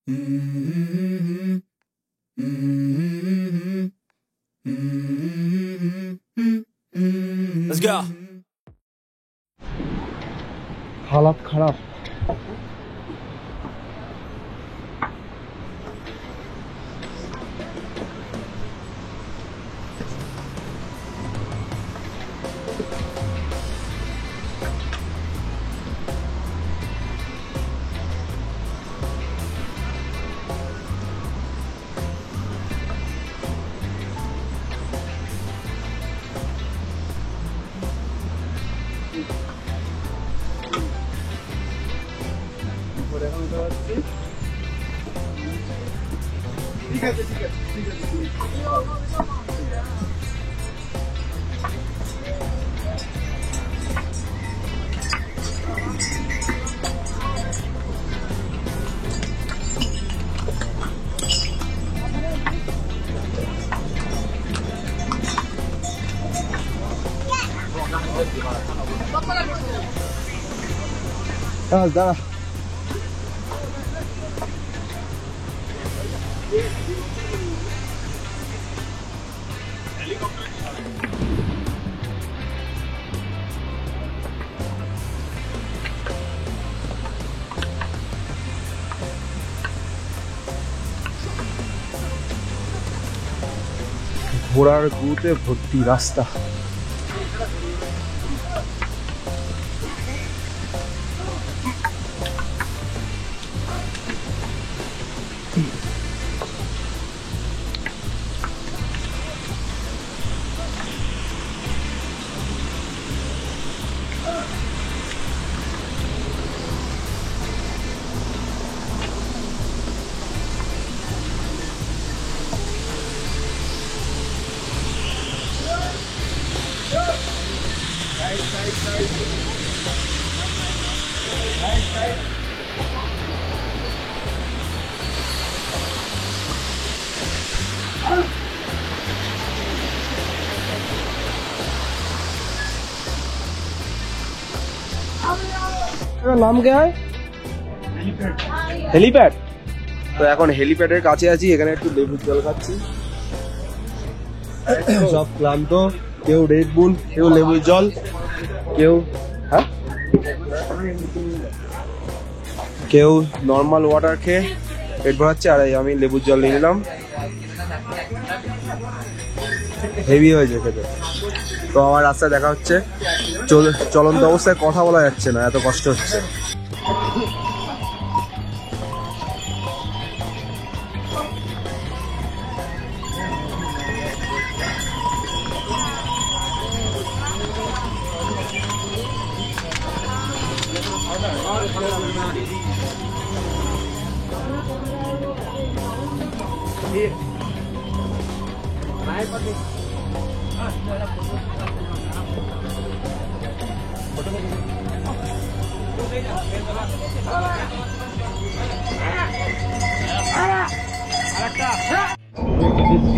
Let's go. हालत खराब। দাঁড়া ঘোড়ার গুতে ভর্তি রাস্তা। নাম কে হয়? হেলিপ্যাড। তো এখন হেলিপ্যাডের কাছে আছি, এখানে একটু লেবুর জল খাচ্ছি। সব ক্লান্ত, কেউ রেড বুল, কেউ লেবুর জল, কেউ কেউ নর্মাল ওয়াটার খেয়ে পেট ভরাচ্ছে, আর আমি লেবুর জল নিয়ে নিলাম। হেভি হয়েছে খেতে। তো আমার রাস্তায় দেখা হচ্ছে, চলন্ত অবস্থায় কথা বলা যাচ্ছে না, এত কষ্ট হচ্ছে।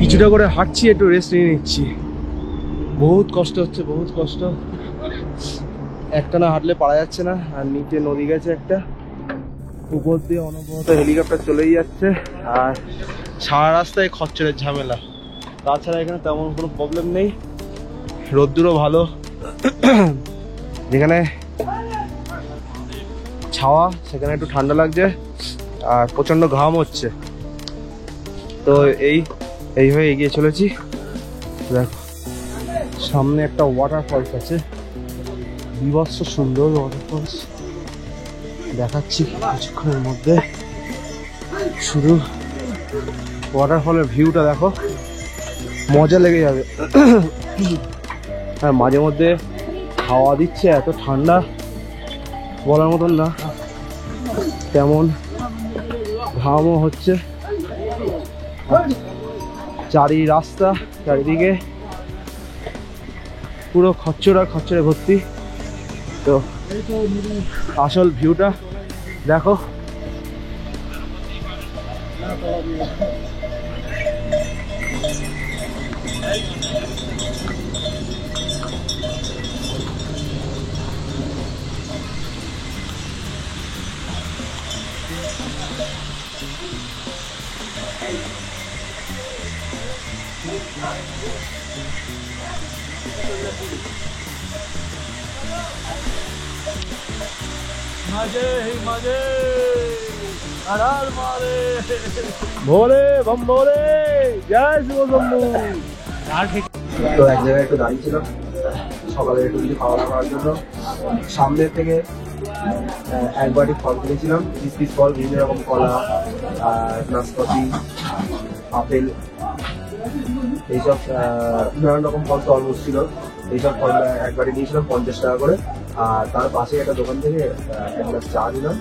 কিছুটা করে হাঁটছি, একটু রেস্ট নিয়ে নিচ্ছি। বহুত কষ্ট হচ্ছে, বহুত কষ্ট। একটা না হাঁটলে পারা যাচ্ছে না। আর নিচে নদী গেছে একটা, উপর দিয়ে অনবরত হেলিকপ্টার চলেই যাচ্ছে। আর সারা রাস্তায় খচ্চরের ঝামেলা, তাছাড়া এখানে তেমন কোনো প্রবলেম নেই। রোদ্দুরও ভালো, যেখানে ছাওয়া সেখানে একটু ঠান্ডা লাগছে, আর প্রচন্ড ঘাম হচ্ছে। তো এইভাবে এগিয়ে চলেছি। দেখো সামনে একটা ওয়াটারফলস আছে, বিভৎস সুন্দর ওয়াটারফলস, দেখাচ্ছি কিছুক্ষণের মধ্যে। শুধু ওয়াটারফলের ভিউটা দেখো, মজা লেগে যাবে। হ্যাঁ, মাঝে মধ্যে হাওয়া দিচ্ছে, এত ঠান্ডা বলার মতন না, তেমন ঘামও হচ্ছে। রাস্তা চারিদিকে পুরো খচ্চর আর খচ্চরে ভর্তি। তো আসল ভিউটা দেখো। ভোলে বম ভোলে, জয় শিব শম্ভু। তো এক জায়গায় একটু দাঁড়িয়েছিলাম সকালে একটু কিছু খাওয়া দাওয়া করার জন্য। সামনের থেকে এক বাটি ফল কিনেছিলাম, পিস ফল, বিভিন্ন রকম কলা আর নাশপাতি, আপেল, এইসব নানান রকম ফল তরমুজ ছিল। এইসব ফল এক বাটি নিয়েছিলাম 50 টাকা করে। আর তার পাশে একটা দোকান থেকে এক গ্লাস চা নিলাম।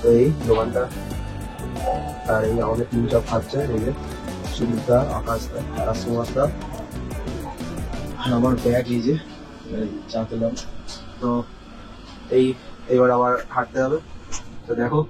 তো এই দোকানটা, আর এই আমাদের টিম সব খাচ্ছে, এই যে সুমিতা, আকাশদা, রাসমস্তা, আমার ব্যাগ, এই যে চা পেলাম। তো এবার আবার হাঁটতে হবে। তো দেখো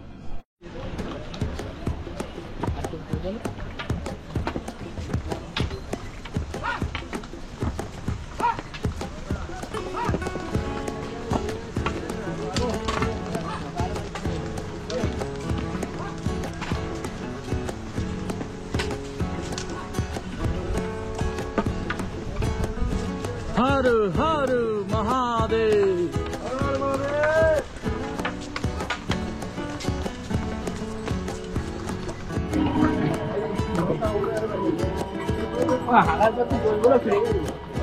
हर हर महादेव।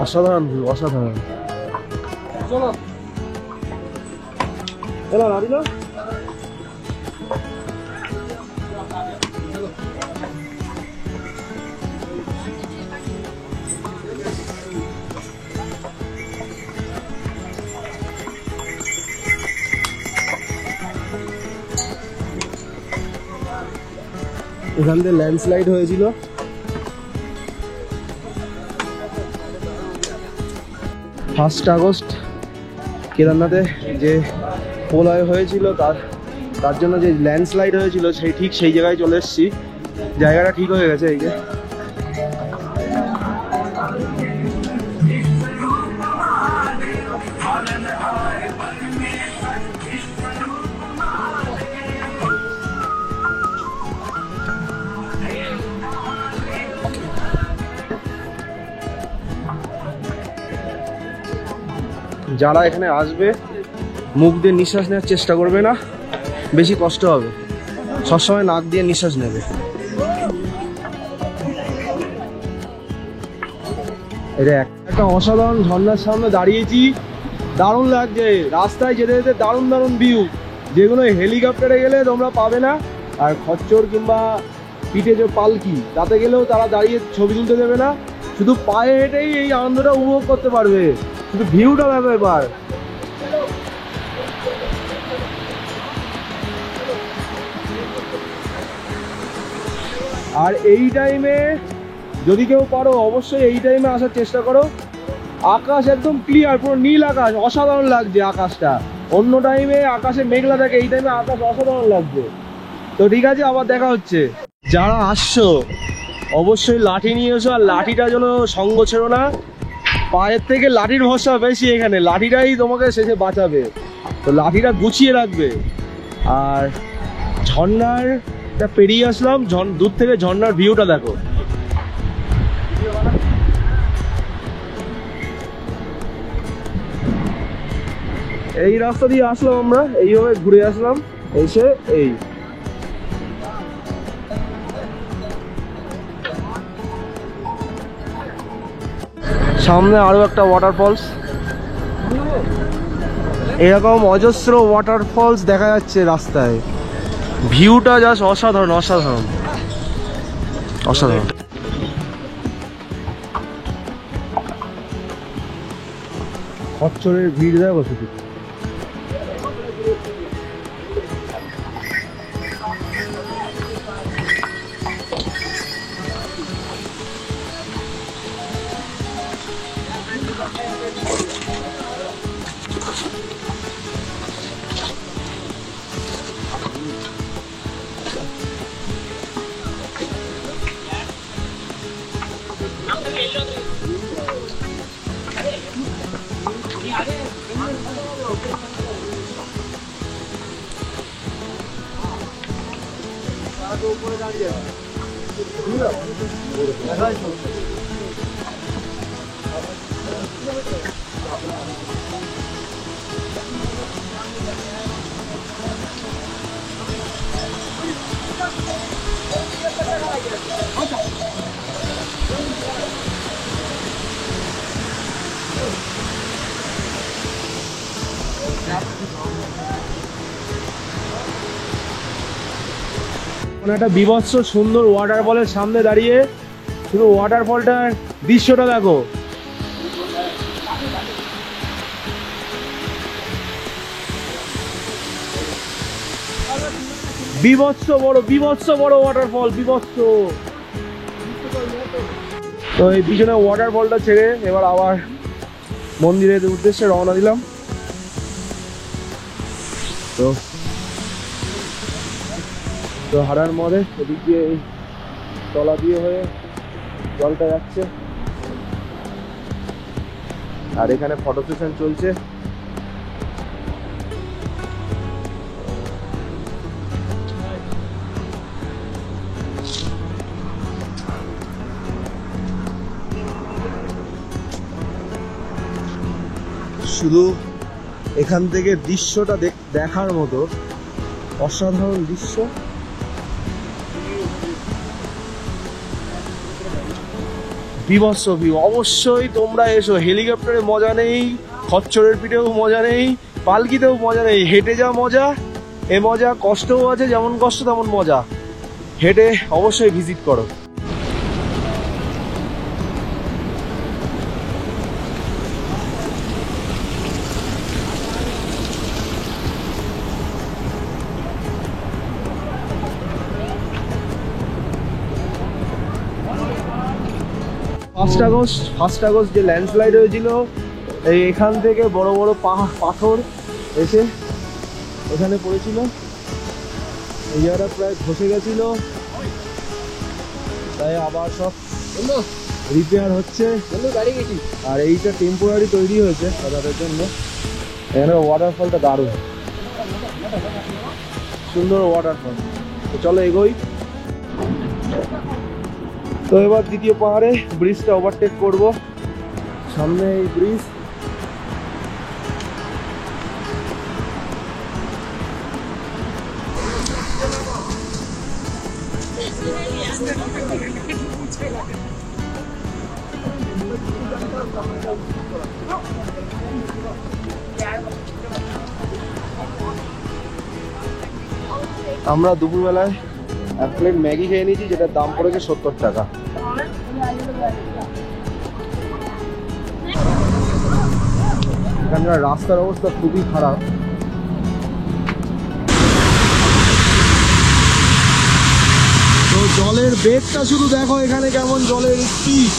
অসাধারণ ভিউ, অসাধারণ। চলো এলা গাড়ি না, এখান থেকে ল্যান্ডস্লাইড হয়েছিল। 1 আগস্ট কেদারনাথে যে প্রলয় হয়েছিল, তার জন্য যে ল্যান্ডস্লাইড হয়েছিল, সেই জায়গায় চলে এসেছি। জায়গাটা ঠিক হয়ে গেছে। এই যে যারা এখানে আসবে মুখ দিয়ে নিঃশ্বাস নেওয়ার চেষ্টা করবে না, বেশি কষ্ট হবে। সবসময় নাক দিয়ে নিঃশ্বাস নেবে। এটা একটা অসাধারণ ঝর্ণার সামনে দাঁড়িয়েছি, দারুণ লাগছে। রাস্তায় যেতে যেতে দারুণ দারুণ ভিউ, যেগুলো হেলিকপ্টারে গেলে তোমরা পাবে না। আর খচ্চর কিংবা পিঠে যে পালকি, তাতে গেলেও তারা দাঁড়িয়ে ছবি তুলতে দেবে না। শুধু পায়ে হেঁটেই এই আনন্দটা উপভোগ করতে পারবে। শুধু ভিউটা দেখো এবার। আর এই টাইমে যদি কেউ পারো, অবশ্যই এই টাইমে আসার চেষ্টা করো। আকাশ একদম ক্লিয়ার, পুরো নীল আকাশ, অসাধারণ লাগছে আকাশটা। অন্য টাইমে আকাশে মেঘলা থাকে, এই টাইমে আকাশ অসাধারণ লাগছে। তো ঠিক আছে, আবার দেখা হচ্ছে। যারা আসছো অবশ্যই লাঠি নিয়ে এসো, আর লাঠিটা যেন সঙ্গ ছেড়ো না। পায়ের থেকে লাঠির ভরসা বেশি এখানে, লাঠিটাই তোমাকে শেষে বাঁচাবে। তো লাঠিটা গুছিয়ে রাখবে। আর ঝর্ণারটা পেরিয়ে আসলাম, দূর থেকে ঝর্ণার ভিউটা দেখো। এই রাস্তা দিয়ে আসলাম আমরা, এইভাবে ঘুরে আসলাম, এসে এই সামনে আরো একটা ওয়াটারফলস। এরকম অজস্র ওয়াটারফলস দেখা যাচ্ছে রাস্তায়। ভিউটা জাস্ট অসাধারণ, অসাধারণ, অসাধারণ। খচ্চরের ভিড় দেখো শুধু। উপরে দাঁড়িয়ে একটা বিভৎস সুন্দর ওয়াটারফলের সামনে দাঁড়িয়ে শুধু ওয়াটারফলটার দৃশ্যটা দেখো। বিভৎস বড় ওয়াটারফল, বিভৎস। তো এই পিছনে ওয়াটারফলটা ছেড়ে এবার আবার মন্দিরের উদ্দেশ্যে রওনা দিলাম। তো হারার মধ্যে এদিক দিয়ে এই তলা দিয়ে হয়ে জলটা যাচ্ছে, আর এখানে ফটো সেশন চলছে। শুধু এখান থেকে দৃশ্যটা দেখার মতো অসাধারণ দৃশ্য। বিভৎস ভিউ। অবশ্যই তোমরা এসো। হেলিকপ্টারে মজা নেই, খচ্চরের পিঠেও মজা নেই, পালকিতেও মজা নেই। হেঁটে যা মজা, এ মজা কষ্টও আছে, যেমন কষ্ট তেমন মজা। হেঁটে অবশ্যই ভিজিট করো। ফার্স্ট আগস্ট যে ল্যান্ডস্লাইড হয়েছিল, এখান থেকে বড় বড় পাথর এসে এখানে পড়েছিল। এই জায়গাটা প্রায় ধসে গেছিল, তাই আবার সব রিপেয়ার হচ্ছে। আর এইটা টেম্পোরারি তৈরি হয়েছে তাদের জন্য। এখানে ওয়াটারফলটা দারুণ সুন্দর ওয়াটারফল। তো চলো এগোই। তো এবার দ্বিতীয় পাহাড়ে ব্রিজটা ওভারটেক করব। সামনে এই ব্রিজ। আমরা দুপুরবেলায় এক প্লেট ম্যাগি খেয়ে নিয়েছি, যেটার দাম পড়েছে 70 টাকা। এখানকার রাস্তার অবস্থা খুবই খারাপ। তো জলের বেগটা শুধু দেখো এখানে কেমন জলের স্পিড।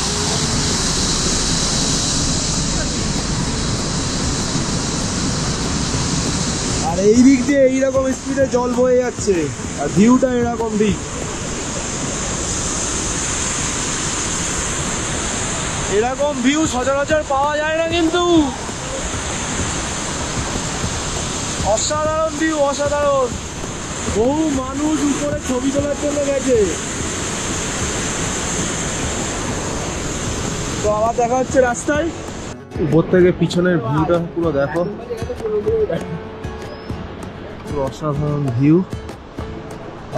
আর এই দিক দিয়ে এইরকম স্পিডে জল বয়ে যাচ্ছে, আর ভিউটা এরকম দিক। এরকম ভিউ সচরাচর পাওয়া যায় না, কিন্তু অসাধারণ ভিউ, অসাধারণ। বহু মানুষ উপরে ছবি তোলার জন্য গেছে। তো আবার দেখা হচ্ছে রাস্তায়। উপর থেকে পিছনের ভিউটা পুরো দেখো, অসাধারণ ভিউ।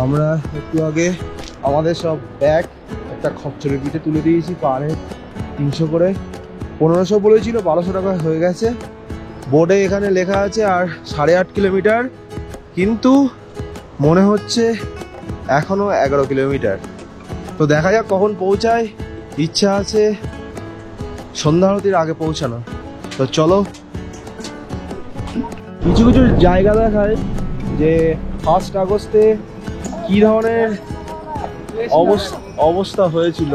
আমরা একটু আগে আমাদের সব ব্যাগ একটা খচ্চরের পিঠে তুলে দিয়েছি। পাহাড়ে 300 করে, 1500 বলেছিল, 1200 টাকা হয়ে গেছে। বোর্ডে এখানে লেখা আছে আর 8.5 কিলোমিটার, কিন্তু মনে হচ্ছে এখনো 11 কিলোমিটার। তো দেখা যাক কখন পৌঁছায়। ইচ্ছা আছে সন্ধ্যা আরতির আগে পৌঁছানো। তো চলো। কিছু কিছু জায়গা দেখায় যে 1 আগস্টে কি ধরনের অবস্থা হয়েছিল।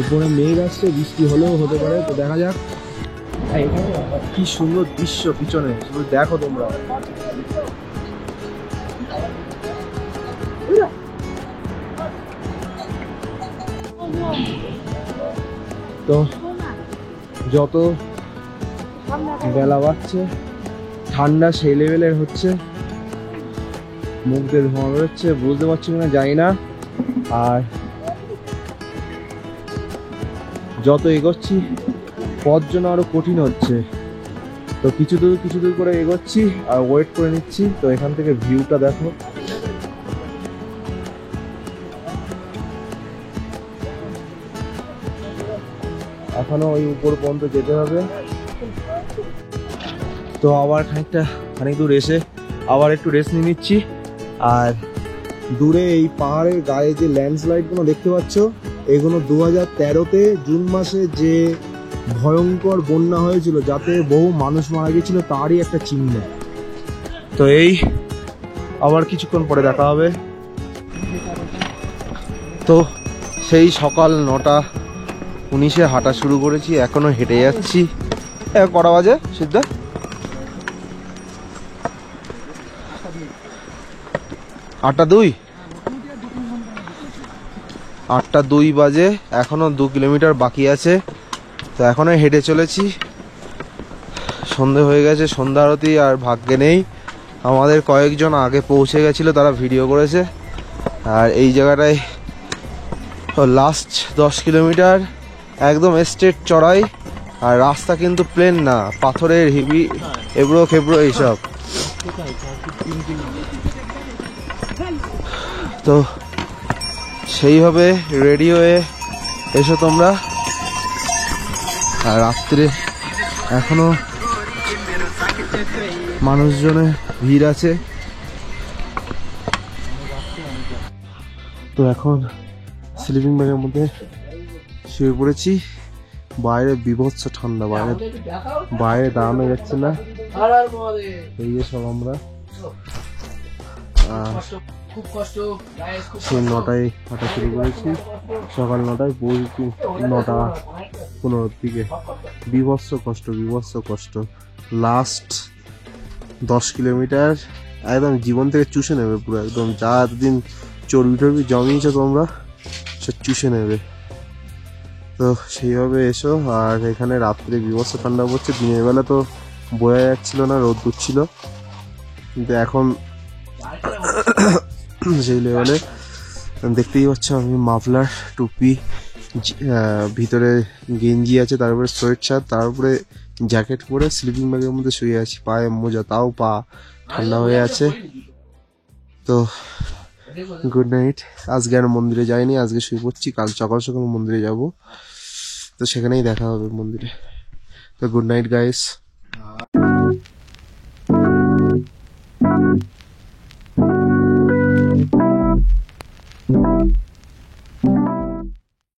উপরে মেঘ আসছে, বৃষ্টি হলেও হতে পারে। তো দেখা যাক। কি সুন্দর দৃশ্য পিছনে, শুধু দেখো তোমরা। তো যত বেলা বাড়ছে ঠান্ডা সেই লেভেলের হচ্ছে। মুখ দিয়ে ধোঁয়া বেরোচ্ছে, বুঝতে পারছি কিনা জানি না। আর যত এগোচ্ছি পথ যেন আরো কঠিন হচ্ছে। তো কিছু দূর করে এগোচ্ছি আর ওয়েট করে নিচ্ছি। তো এখান থেকে ভিউটা দেখো, এখনো ওই উপর পর্যন্ত যেতে হবে। তো আবার খানিক দূর এসে আবার একটু রেস্ট নিয়ে নিচ্ছি। আর দূরে এই পাহাড়ের গায়ে যে ল্যান্ডস্লাইড গুলো দেখতে পাচ্ছ, এগুলো 2013-তে জুন মাসে যে ভয়ঙ্কর বন্যা হয়েছিল, যাতে বহু মানুষ মারা গেছিল, তারই একটা চিহ্ন। তো এই আবার কিছুক্ষণ পরে দেখা হবে। তো সেই সকাল 9:19 হাঁটা শুরু করেছি, এখনো হেঁটে যাচ্ছি। কটা বাজে সিদ্ধা? 8:02। 8:02 বাজে, এখনো 2 কিলোমিটার বাকি আছে। তো এখনো হেঁটে চলেছি। সন্ধে হয়ে গেছে, সন্ধ্যা আরতি আর ভাগ্যে নেই। আমাদের কয়েকজন আগে পৌঁছে গেছিল, তারা ভিডিও করেছে। আর এই জায়গাটায় লাস্ট 10 কিলোমিটার একদম স্ট্রেট চড়াই। আর রাস্তা কিন্তু প্লেন না, পাথরের হিবি এবড়ো খেবড়ো এইসব। তো সেইভাবে রেডি হয়ে এসো তোমরা। আর রাত্রে এখনো মানুষজনের ভিড় আছে। তো এখন স্লিপিং ব্যাগের মধ্যে শুয়ে পড়েছি। বাইরে বিভৎস ঠান্ডা, বাইরে দাঁড়ানো যাচ্ছে না। এই যে সব আমরা সেই 9টায় হাঁটা শুরু করেছি, সকাল 9টায়, পৌঁছেছি 9:15 দিকে। বিভৎস কষ্ট। লাস্ট 10 কিলোমিটার একদম জীবন থেকে চুষে নেবে পুরো, একদম যা এতদিন চর্বি জমিয়েছো তোমরা সব চুষে নেবে। তো সেইভাবে এসো। আর এখানে রাত্রে বিভৎস ঠান্ডা পড়ছে, দিনের বেলা তো বোঝা যাচ্ছিল না, রোদ ছিল, কিন্তু এখন সেই লেভেলে। দেখতেই পাচ্ছ আমি মাফলার, টুপি, ভিতরে গেঞ্জি আছে, তারপরে সোয়েট শার্ট, তারপরে জ্যাকেট পরে স্লিপিং ব্যাগের মধ্যে শুয়ে আছি। পায়ে মোজা, তাও পা ঠান্ডা হয়ে আছে। তো গুড নাইট। আজকে আর মন্দিরে যাইনি, আজকে শুয়ে পড়ছি। কাল সকাল মন্দিরে যাব, তো সেখানেই দেখা হবে মন্দিরে। তো গুড নাইট গাইস।